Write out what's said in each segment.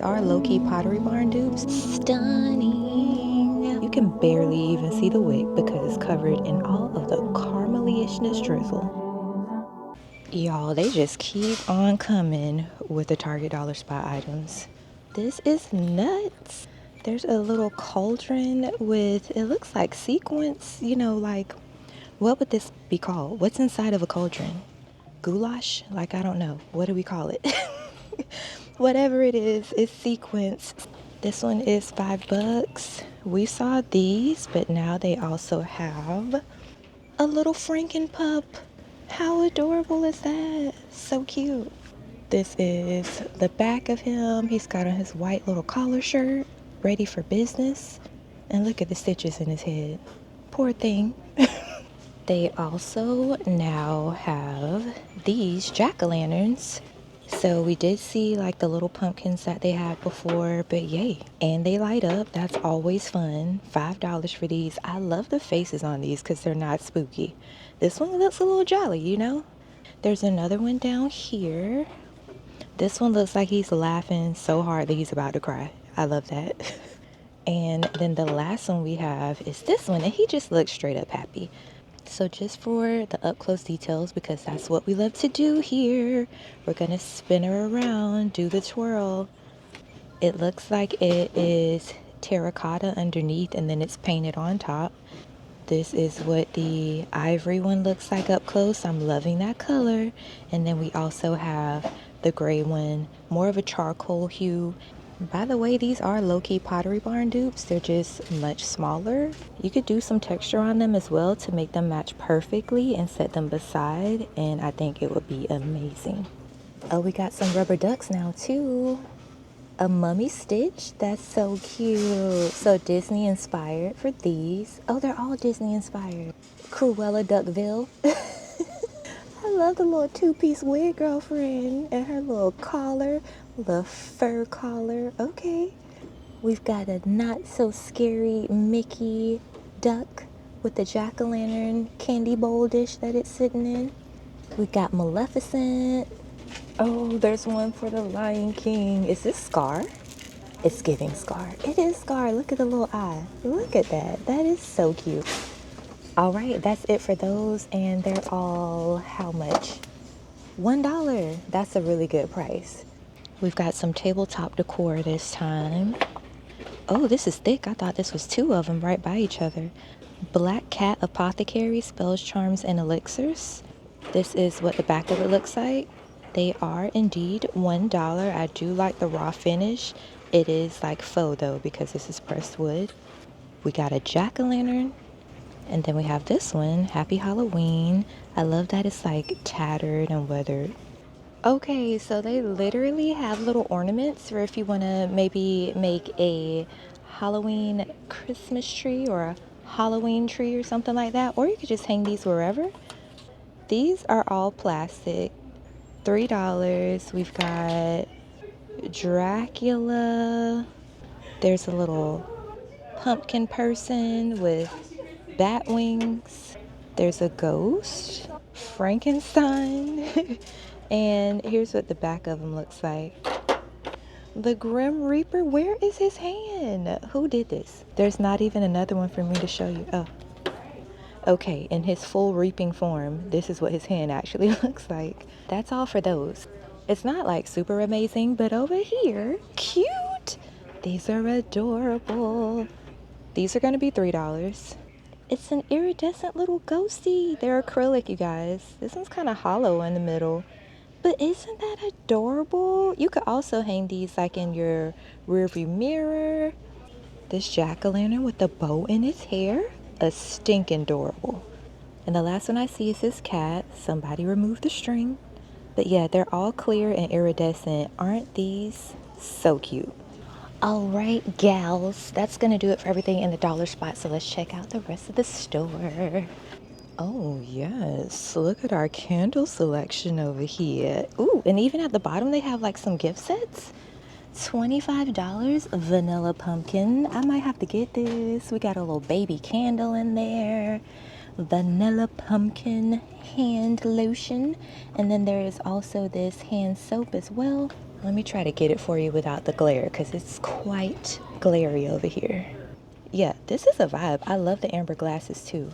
Our low-key Pottery Barn dupes, stunning. You can barely even see the wick because it's covered in all of the caramely-ishness drizzle. Y'all, they just keep on coming with the Target dollar spot items. This is nuts. There's a little cauldron with, it looks like sequins, like, what would this be called? What's inside of a cauldron? Goulash? Like, I don't know. What do we call it? Whatever it is, it's sequins. This one is $5. We saw these, but now they also have a little Franken pup. How adorable is that? So cute. This is the back of him. He's got on his white little collar shirt, ready for business. And look at the stitches in his head. Poor thing. They also now have these jack-o'-lanterns. So we did see like the little pumpkins that they had before, but yay. And they light up. That's always fun. $5 for these. I love the faces on these because they're not spooky. This one looks a little jolly. There's another one down here. This one looks like he's laughing so hard that he's about to cry. I love that. And then the last one we have is this one, and he just looks straight up happy. So just for the up close details, because that's what we love to do here, we're gonna spin her around, do the twirl. It looks like it is terracotta underneath and then it's painted on top. This is what the ivory one looks like up close. I'm loving that color. And then we also have the gray one, more of a charcoal hue. By the way, these are low-key Pottery Barn dupes. They're just much smaller. You could do some texture on them as well to make them match perfectly and set them beside, and I think it would be amazing. Oh, we got some rubber ducks now too. A mummy Stitch. That's so cute. So Disney inspired for these. Oh, they're all Disney inspired. Cruella Duckville. I love the little two-piece wig, girlfriend, and her little collar, the fur collar. Okay. We've got a not-so-scary Mickey duck with the jack-o'-lantern candy bowl dish that it's sitting in. We got Maleficent. Oh, there's one for the Lion King. Is this Scar? It's giving Scar. It is Scar. Look at the little eye. Look at that. That is so cute. All right, that's it for those, and they're all how much? $1. That's a really good price. We've got some tabletop decor this time. Oh, this is thick. I thought this was two of them right by each other. Black Cat Apothecary, spells, charms, and elixirs. This is what the back of it looks like. They are indeed $1. I do like the raw finish. It is like faux though because this is pressed wood. We got a jack-o'-lantern. And then we have this one, Happy Halloween. I love that it's like tattered and weathered. Okay, so they literally have little ornaments for if you want to maybe make a Halloween Christmas tree or a Halloween tree or something like that. Or you could just hang these wherever. These are all plastic. $3. We've got Dracula. There's a little pumpkin person with bat wings. There's a ghost, Frankenstein, and here's what the back of him looks like. The Grim Reaper, where is his hand? Who did this? There's not even another one for me to show you. Oh, okay, in his full reaping form, this is what his hand actually looks like. That's all for those. It's not like super amazing, but over here, cute. These are adorable. These are gonna be $3. It's an iridescent little ghosty. They're acrylic, you guys. This one's kind of hollow in the middle. But isn't that adorable? You could also hang these like in your rearview mirror. This jack-o'-lantern with the bow in his hair. A stinking adorable. And the last one I see is this cat. Somebody removed the string. But yeah, they're all clear and iridescent. Aren't these so cute? All right, gals, that's gonna do it for everything in the dollar spot. So let's check out the rest of the store. Oh yes, look at our candle selection over here. Ooh, and even at the bottom they have like some gift sets. $25, vanilla pumpkin. I might have to get this. We got a little baby candle in there. Vanilla pumpkin hand lotion. And then there is also this hand soap as well. Let me try to get it for you without the glare because it's quite glary over here. Yeah, this is a vibe. I love the amber glasses too.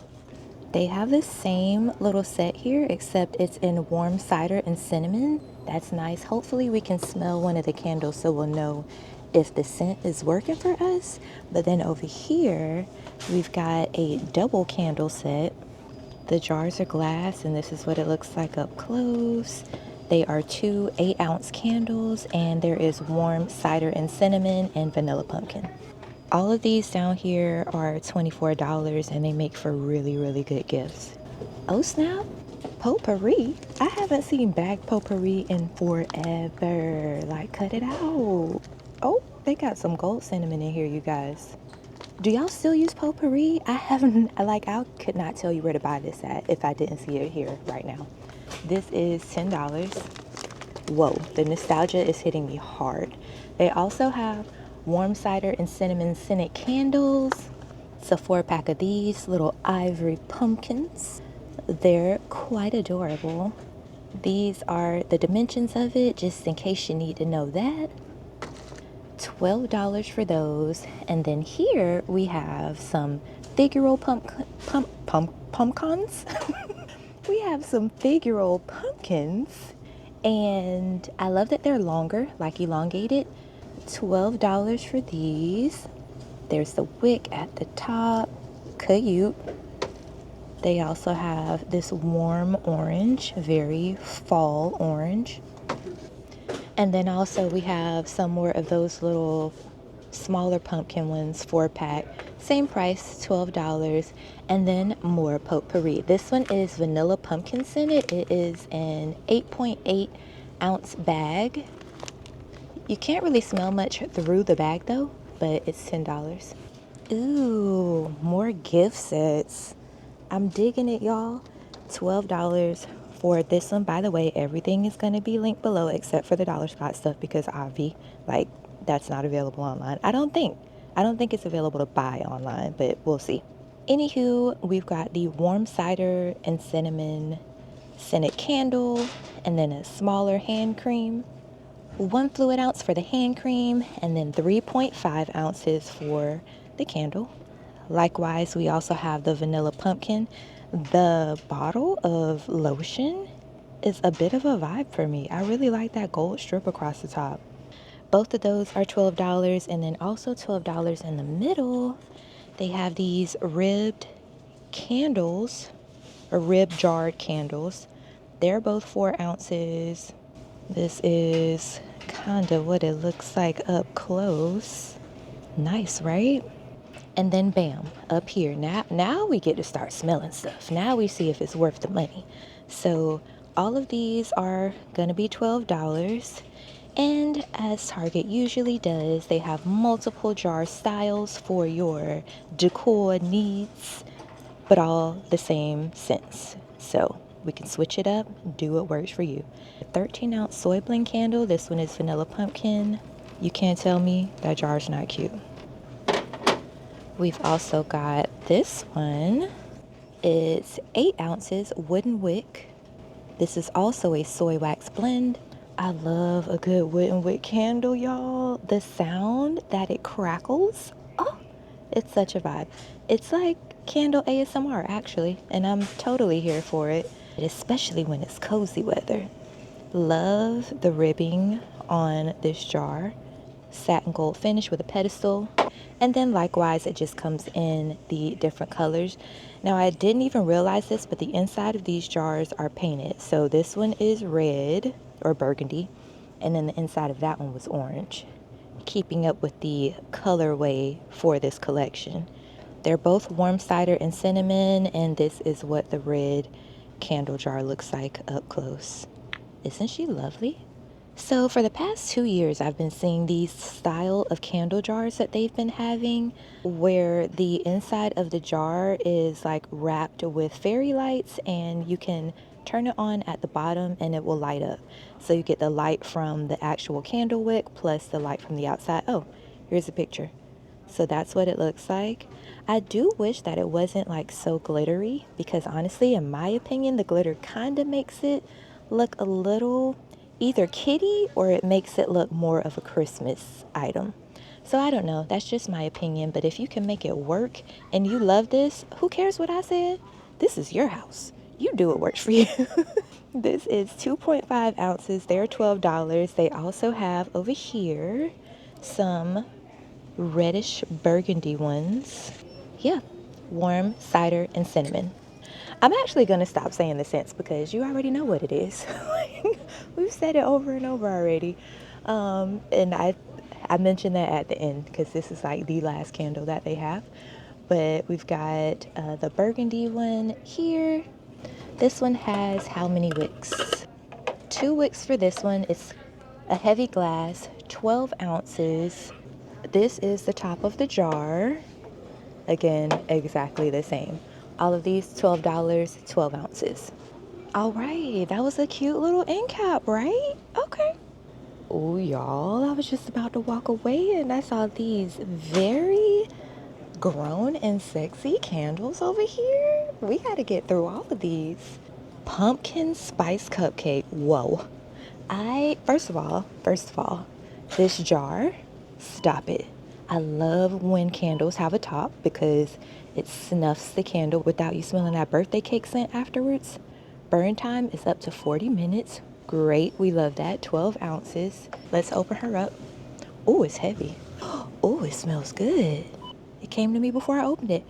They have the same little set here, except it's in warm cider and cinnamon. That's nice. Hopefully we can smell one of the candles so we'll know if the scent is working for us. But then over here, we've got a double candle set. The jars are glass, and this is what it looks like up close. They are two 8-ounce candles, and there is warm cider and cinnamon and vanilla pumpkin. All of these down here are $24, and they make for really, really good gifts. Oh snap, potpourri. I haven't seen bag potpourri in forever. Like, cut it out. Oh, they got some gold cinnamon in here, you guys. Do y'all still use potpourri? I haven't, like, I could not tell you where to buy this at if I didn't see it here right now. This is $10. Whoa, the nostalgia is hitting me hard. They also have warm cider and cinnamon scented candles. It's a 4-pack of these little ivory pumpkins. They're quite adorable. These are the dimensions of it, just in case you need to know that. $12 for those. And then here we have some figural pumpkins. We have some figural pumpkins, and I love that they're longer, like elongated. $12 for these. There's the wick at the top. Cute. They also have this warm orange, very fall orange. And then also we have some more of those little smaller pumpkin ones, 4-pack. Same price, $12. And then more potpourri. This one is vanilla pumpkin scented. It is an 8.8-ounce bag. You can't really smell much through the bag though, but it's $10. Ooh, more gift sets. I'm digging it, y'all. $12 for this one. By the way, everything is going to be linked below except for the dollar spot stuff because obvi, like, that's not available online. I don't think it's available to buy online, but we'll see. Anywho, we've got the warm cider and cinnamon scented candle, and then a smaller hand cream. 1 fluid ounce for the hand cream, and then 3.5 ounces for the candle. Likewise, we also have the vanilla pumpkin. The bottle of lotion is a bit of a vibe for me. I really like that gold strip across the top. Both of those are $12, and then also $12 in the middle. They have these ribbed candles, or rib jarred candles. They're both 4 ounces. This is kind of what it looks like up close. Nice, right? And then bam, up here. Now we get to start smelling stuff. Now we see if it's worth the money. So all of these are gonna be $12. And as Target usually does, they have multiple jar styles for your decor needs, but all the same scents. So we can switch it up, do what works for you. A 13-ounce soy blend candle. This one is vanilla pumpkin. You can't tell me that jar's not cute. We've also got this one. It's 8 ounces wooden wick. This is also a soy wax blend. I love a good wooden wick candle, y'all. The sound that it crackles, oh, it's such a vibe. It's like candle ASMR, actually, and I'm totally here for it, especially when it's cozy weather. Love the ribbing on this jar. Satin gold finish with a pedestal. And then likewise, it just comes in the different colors. Now, I didn't even realize this, but the inside of these jars are painted. So this one is red or burgundy, and then the inside of that one was orange, keeping up with the colorway for this collection. They're both warm cider and cinnamon, and this is what the red candle jar looks like up close. Isn't she lovely? So for the past 2 years, I've been seeing these style of candle jars that they've been having where the inside of the jar is like wrapped with fairy lights, and you can turn it on at the bottom and it will light up. So you get the light from the actual candle wick plus the light from the outside. Oh, here's a picture. So that's what it looks like. I do wish that it wasn't like so glittery, because honestly, in my opinion, the glitter kind of makes it look a little either kitty or it makes it look more of a Christmas item. So I don't know, that's just my opinion, but if you can make it work and you love this, who cares what I said? This is your house. You do what works for you. This is 2.5 ounces. They're $12. They also have over here some reddish burgundy ones. Yeah, warm cider and cinnamon. I'm actually going to stop saying the scents because you already know what it is. We've said it over and over already. And I mentioned that at the end because this is like the last candle that they have. But we've got the burgundy one here. This one has how many wicks? 2 wicks for this one. It's a heavy glass, 12 ounces. This is the top of the jar. Again, exactly the same. All of these, $12, 12 ounces. All right, that was a cute little end cap, right? Okay. Oh, y'all, I was just about to walk away and I saw these very grown and sexy candles over here. We got to get through all of these. Pumpkin spice cupcake. Whoa. First of all, this jar, stop it. I love when candles have a top because it snuffs the candle without you smelling that birthday cake scent afterwards. Burn time is up to 40 minutes. Great, we love that. 12 ounces. Let's open her up. Oh, it's heavy. Oh, it smells good. It came to me before I opened it.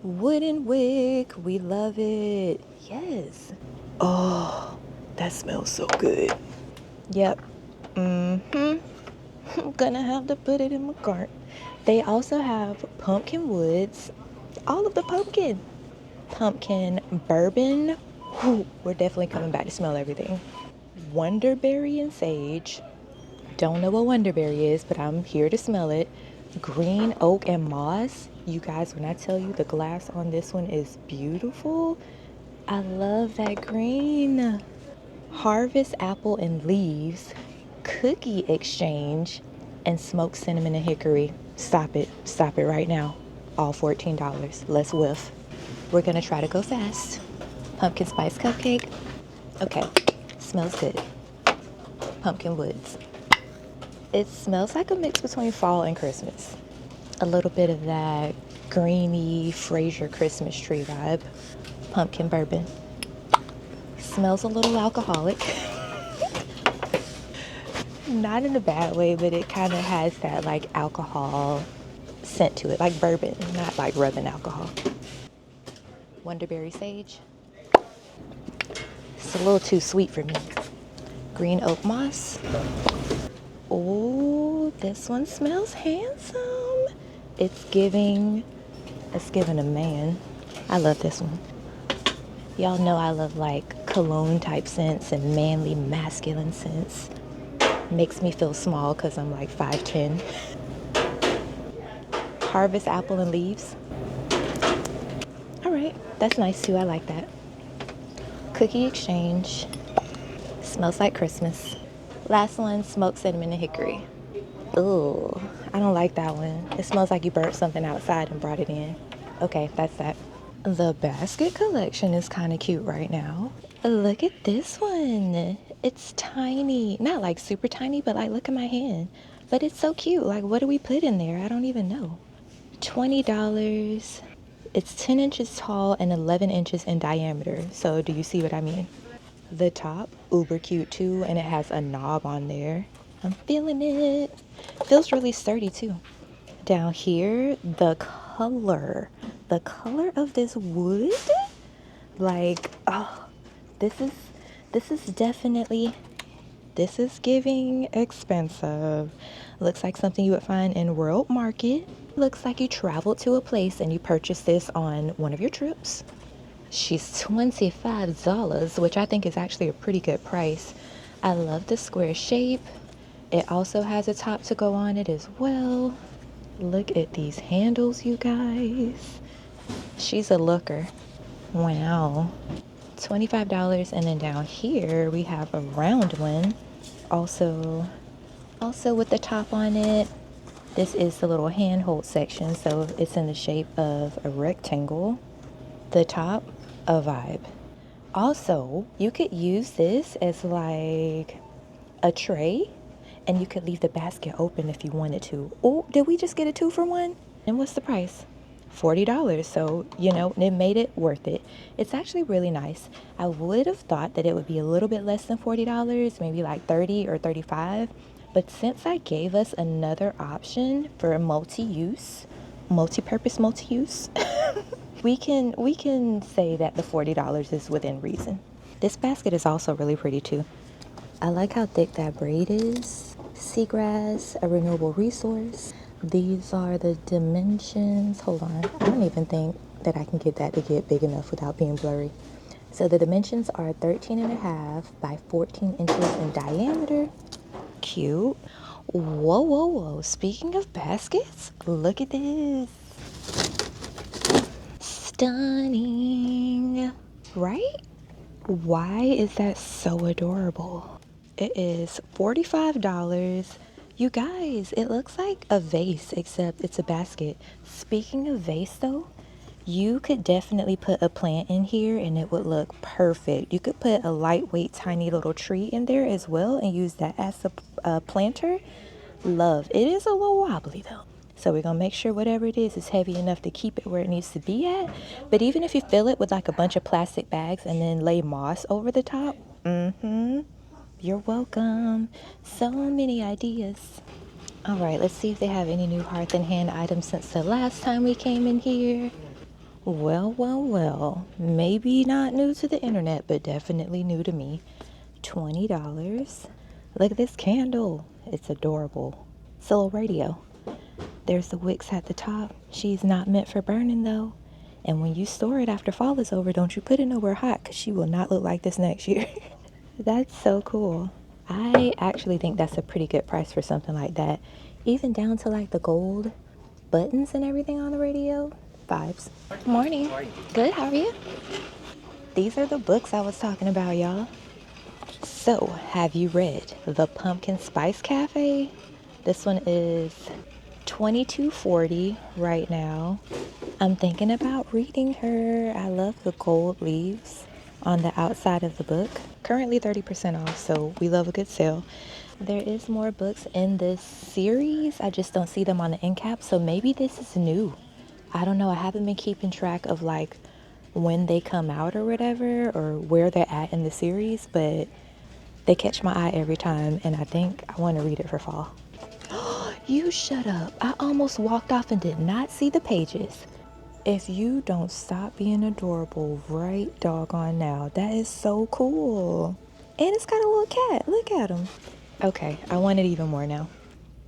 Wooden wick, we love it. Yes. Oh, that smells so good. Yep. I'm gonna have to put it in my cart. They also have pumpkin woods. All of the pumpkin bourbon. Ooh, we're definitely coming back to smell everything. Wonderberry and sage. Don't know what wonderberry is, but I'm here to smell it. Green oak and moss. You guys, when I tell you the glass on this one is beautiful, I love that green. Harvest apple and leaves, cookie exchange, and smoked cinnamon and hickory. Stop it right now. All $14. Let's whiff. We're gonna try to go fast. Pumpkin spice cupcake. Okay, smells good. Pumpkin woods. It smells like a mix between fall and Christmas. A little bit of that greeny Fraser Christmas tree vibe. Pumpkin bourbon. Smells a little alcoholic. Not in a bad way, but it kind of has that like alcohol scent to it, like bourbon, not like rubbing alcohol. Wonderberry sage. It's a little too sweet for me. Green oak moss. Oh, this one smells handsome. It's giving a man. I love this one. Y'all know I love like cologne type scents and manly masculine scents. Makes me feel small because I'm like 5'10". Harvest apple and leaves. All right, that's nice too. I like that. Cookie exchange. Smells like Christmas. Last one, smoked cinnamon and hickory. Ooh, I don't like that one. It smells like you burnt something outside and brought it in. Okay, that's that. The basket collection is kind of cute right now. Look at this one. It's tiny. Not like super tiny, but like look at my hand. But it's so cute. Like what do we put in there? I don't even know. $20. It's 10 inches tall and 11 inches in diameter. So do you see what I mean? The top, uber cute too, and it has a knob on there. I'm feeling it. Feels really sturdy too. Down here, the color of this wood, like, oh, this is giving expensive. Looks like something you would find in World Market. Looks like you traveled to a place and you purchased this on one of your trips. She's $25, which I think is actually a pretty good price. I love the square shape. It also has a top to go on it as well. Look at these handles, you guys. She's a looker. Wow. $25. And then down here we have a round one. Also with the top on it. This is the little handhold section, so it's in the shape of a rectangle. The top, a vibe. Also, you could use this as like a tray, and you could leave the basket open if you wanted to. Oh, did we just get a 2-for-1? And what's the price? $40. So, it made it worth it. It's actually really nice. I would have thought that it would be a little bit less than $40, maybe like 30 or 35. But since I gave us another option for multi-use, multi-purpose multi-use, we can say that the $40 is within reason. This basket is also really pretty too. I like how thick that braid is. Seagrass, a renewable resource. These are the dimensions. Hold on. I don't even think that I can get that to get big enough without being blurry. So the dimensions are 13.5 by 14 inches in diameter. Cute. Whoa, whoa, whoa. Speaking of baskets, look at this. Stunning. Right? Why is that so adorable? It is $45. You guys, it looks like a vase, except it's a basket. Speaking of vase though, you could definitely put a plant in here and it would look perfect. You could put a lightweight, tiny little tree in there as well and use that as a planter. Love. It is a little wobbly though. So we're going to make sure whatever it is heavy enough to keep it where it needs to be at. But even if you fill it with like a bunch of plastic bags and then lay moss over the top, you're welcome. So many ideas. All right, let's see if they have any new Hearth and Hand items since the last time we came in here. Well, well, well. Maybe not new to the internet, but definitely new to me. $20. Look at this candle. It's adorable. It's a little radio. There's the wicks at the top. She's not meant for burning though. And when you store it after fall is over, don't you put it nowhere hot because she will not look like this next year. That's so cool. I actually think that's a pretty good price for something like that. Even down to like the gold buttons and everything on the radio. Vibes. Good morning. Good, how are you? These are the books I was talking about, y'all. So, have you read The Pumpkin Spice Cafe? This one is $22.40 right now. I'm thinking about reading her. I love the gold leaves on the outside of the book. Currently 30% off, so we love a good sale. There is more books in this series. I just don't see them on the end cap, so maybe this is new. I don't know. I haven't been keeping track of like when they come out or whatever, or where they're at in the series, but they catch my eye every time, and I think I want to read it for fall. You shut up. I almost walked off and did not see the pages. If you don't stop being adorable right doggone now, that is so cool. And it's got a little cat. Look at him. Okay, I want it even more now.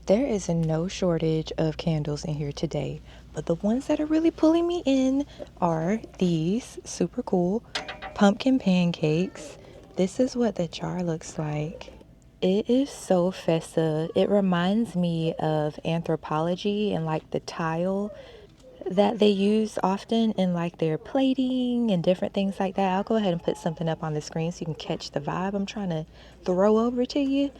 There is no shortage of candles in here today, but the ones that are really pulling me in are these super cool pumpkin pancakes. This is what the jar looks like. It is so festive. It reminds me of Anthropologie and like the tile that they use often in like their plating and different things like that. I'll go ahead and put something up on the screen so you can catch the vibe I'm trying to throw over to you.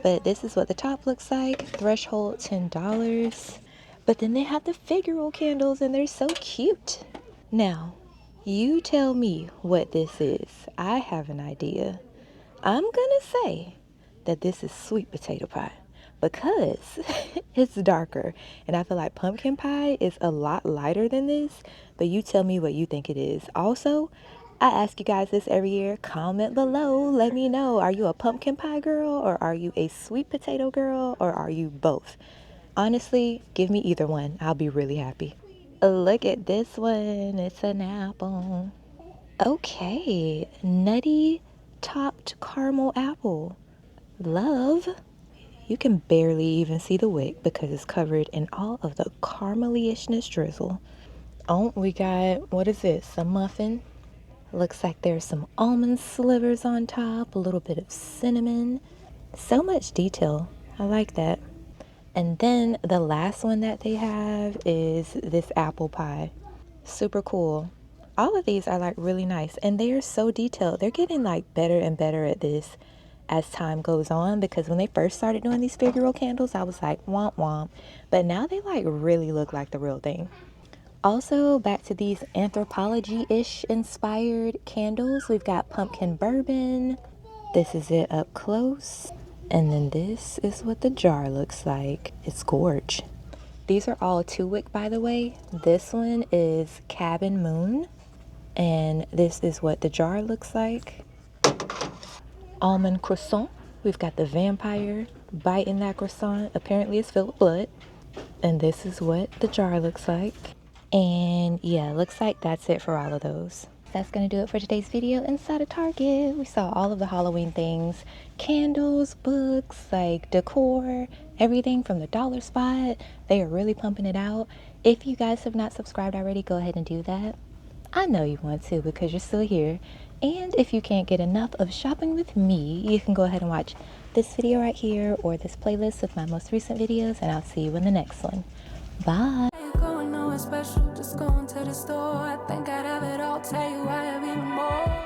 But this is what the top looks like. Threshold $10. But then they have the figural candles and they're so cute. Now, you tell me what this is. I have an idea. I'm gonna say that this is sweet potato pie because it's darker, and I feel like pumpkin pie is a lot lighter than this, but you tell me what you think it is. Also, I ask you guys this every year. Comment below, let me know, are you a pumpkin pie girl, or are you a sweet potato girl, or are you both? Honestly, give me either one. I'll be really happy. Look at this one. It's an apple. Okay, nutty topped caramel apple. Love. You can barely even see the wick because it's covered in all of the caramely-ishness drizzle. Oh, we got, what is this? A muffin. Looks like there's some almond slivers on top, a little bit of cinnamon. So much detail. I like that. And then the last one that they have is this apple pie. Super cool. All of these are like really nice and they are so detailed. They're getting like better and better at this as time goes on, because when they first started doing these figural candles, I was like womp womp, but now they like really look like the real thing. Also, back to these Anthropologie-ish inspired candles. We've got pumpkin bourbon. This is it up close. And then this is what the jar looks like. It's gorge. These are all 2-wick, by the way. This one is Cabin Moon. And this is what the jar looks like. Almond croissant. We've got the vampire biting that croissant. Apparently it's filled with blood. And this is what the jar looks like. And yeah, looks like that's it for all of those. That's gonna do it for today's video inside of Target. We saw all of the Halloween things, candles, books, like decor, everything from the dollar spot. They are really pumping it out. If you guys have not subscribed already, go ahead and do that. I know you want to because you're still here. And if you can't get enough of shopping with me, you can go ahead and watch this video right here or this playlist of my most recent videos, and I'll see you in the next one. Bye. Special, just going to the store. I think I'd have it all. Tell you I have even more.